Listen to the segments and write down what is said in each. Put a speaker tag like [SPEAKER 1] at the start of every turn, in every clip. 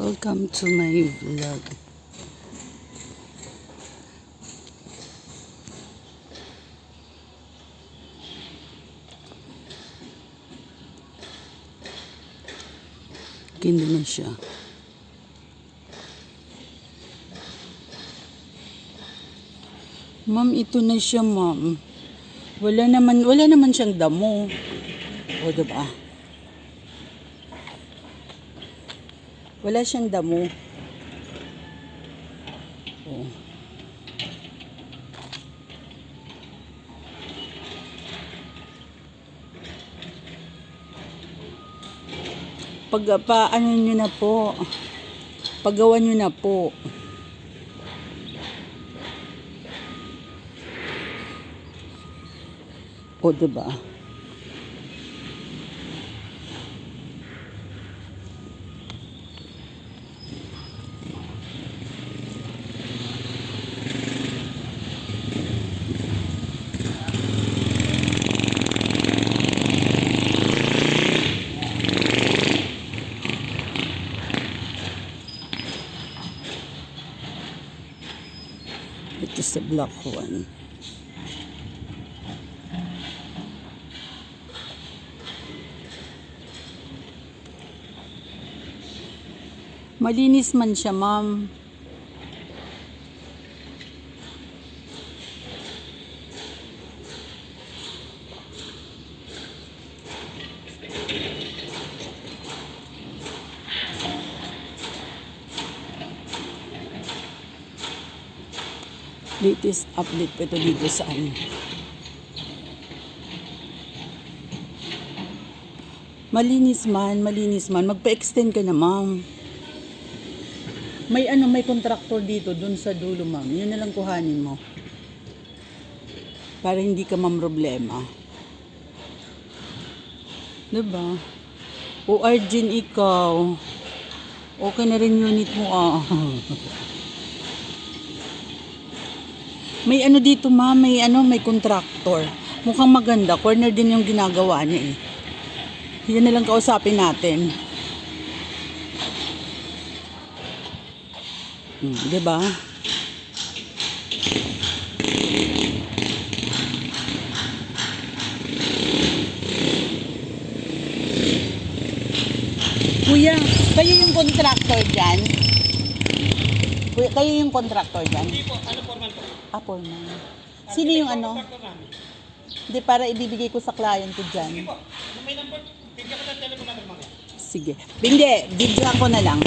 [SPEAKER 1] Welcome to my vlog. Ganda na siya. Ma'am, ito na siya, ma'am. Wala naman siyang damo. O, diba? Wala siyang damo. O. Paano nyo na po? Paggawa nyo na po. O, diba? Ito sa Block 1. Malinis man siya, ma'am. Latest update pa ito dito sa ano. Malinis man. Magpa-extend ka na, ma'am. May contractor dito dun sa dulo, ma'am. Yun na lang kuhanin mo. Para hindi ka problema. Diba? O Arjun, ikaw. Okay na rin unit mo, ah. May dito, ma'am. May contractor. Mukhang maganda. Corner din yung ginagawa niya, eh. Yun na lang kausapin natin. Diba? Kuya, kayo yung contractor dyan? Kuya, kayo yung contractor dyan?
[SPEAKER 2] Hindi po, foreman po?
[SPEAKER 1] Foreman. Sino yung Hindi, para ibibigay ko sa client ko dyan.
[SPEAKER 2] Sige po, may number, bigyan ko ng telephone number mga.
[SPEAKER 1] Sige. Hindi, video ko na lang.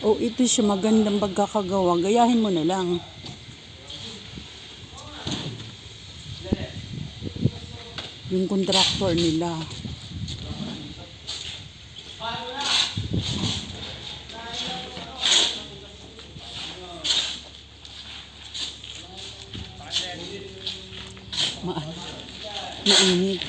[SPEAKER 1] Oh, ito siya, magandang pagkakagawa. Gayahin mo na lang. Yung contractor nila. Mainit.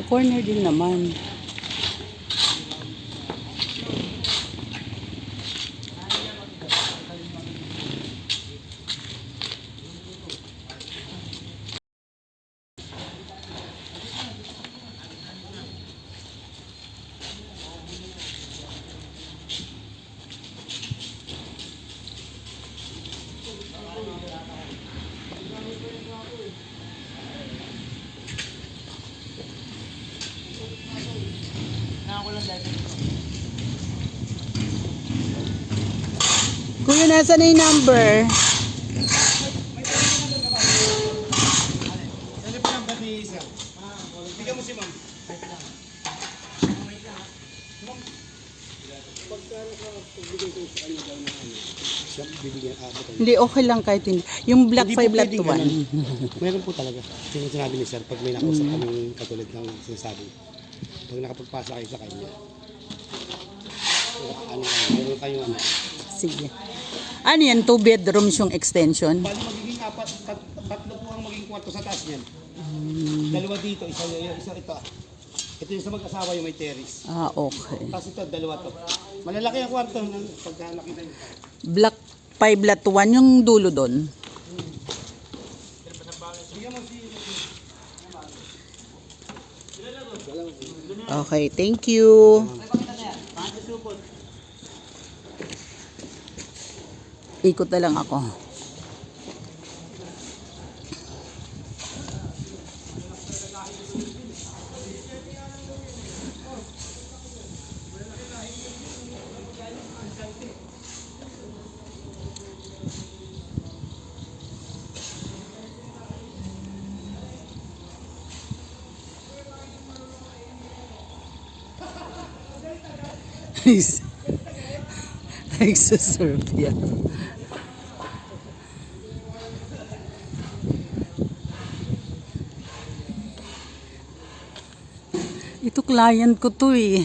[SPEAKER 1] Corner din naman.
[SPEAKER 2] Kailangan ko lang dahil ito.
[SPEAKER 1] Kuya, nasa na yung number?
[SPEAKER 2] Telephone number ni sir. Bigyan mo si ma'am. Siya bibigyan abot.
[SPEAKER 1] Hindi, okay lang kahit hindi. Yung black
[SPEAKER 2] Hindi
[SPEAKER 1] 5
[SPEAKER 2] po
[SPEAKER 1] black
[SPEAKER 2] pwedeng
[SPEAKER 1] 1.
[SPEAKER 2] ganun. Meron po talaga. Yung sinabi ni sir, pag may nakausap kaming katulad ng sinasabi, pag nakapagpasa kayo sa kanya, ano kayo, meron kayong ano.
[SPEAKER 1] Sige. Ano yan? 2 bedrooms yung extension?
[SPEAKER 2] Bali magiging tatlo po ang magiging kwarto sa taas niyan. Dalawa dito, isa ito. Ito yung sa mag-asawa yung may terrace.
[SPEAKER 1] Ah, okay.
[SPEAKER 2] Tapos ito, dalawa to. Malalaki ang kwarto ng pagka nakita niyo.
[SPEAKER 1] Black 5 black 1 yung dulo doon. Okay, thank you. Ikot na lang ako. Nagsasurf yan. Ito client ko to eh.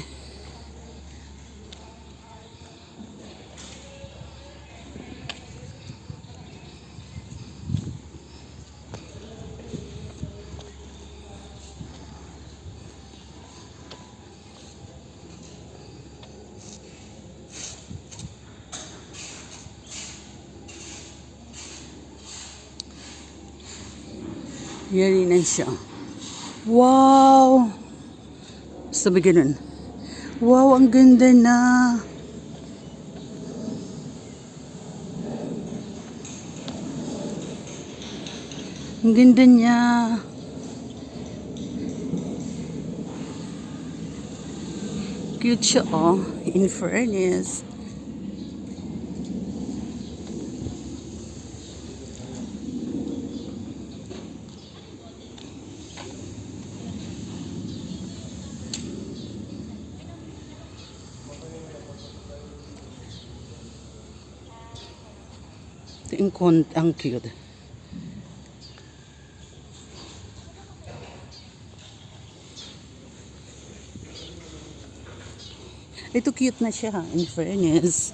[SPEAKER 1] Yari na siya. Wow! Sabi ganun. Wow, ang ganda na. Ang ganda niya. Cute siya, oh. In fairness. Ang cute. Ito cute na siya, in fairness.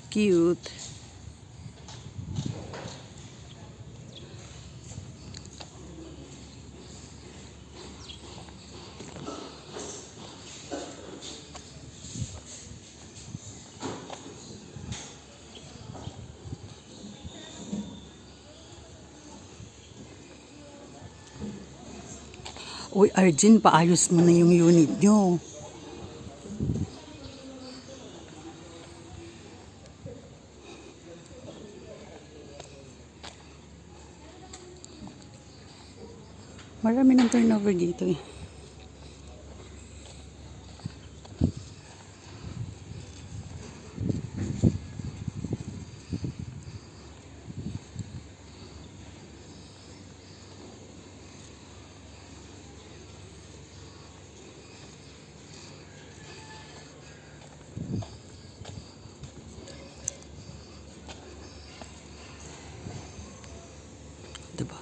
[SPEAKER 1] Cute. Uy, Arjen, paayos mo na yung unit nyo. Marami ng turnover dito eh. Diba?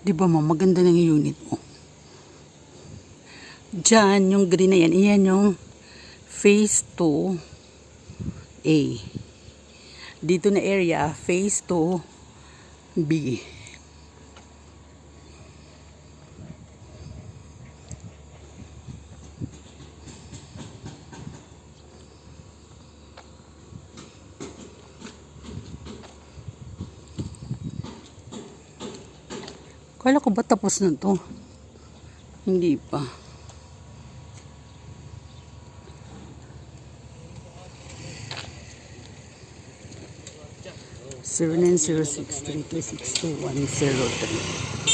[SPEAKER 1] Diba ma, maganda ng unit mo. Diyan, yung green na yan, iyan yung phase 2A. Dito na area, phase 2B. Kala ko ba tapos na to? Hindi pa. Zero 906 326 2103.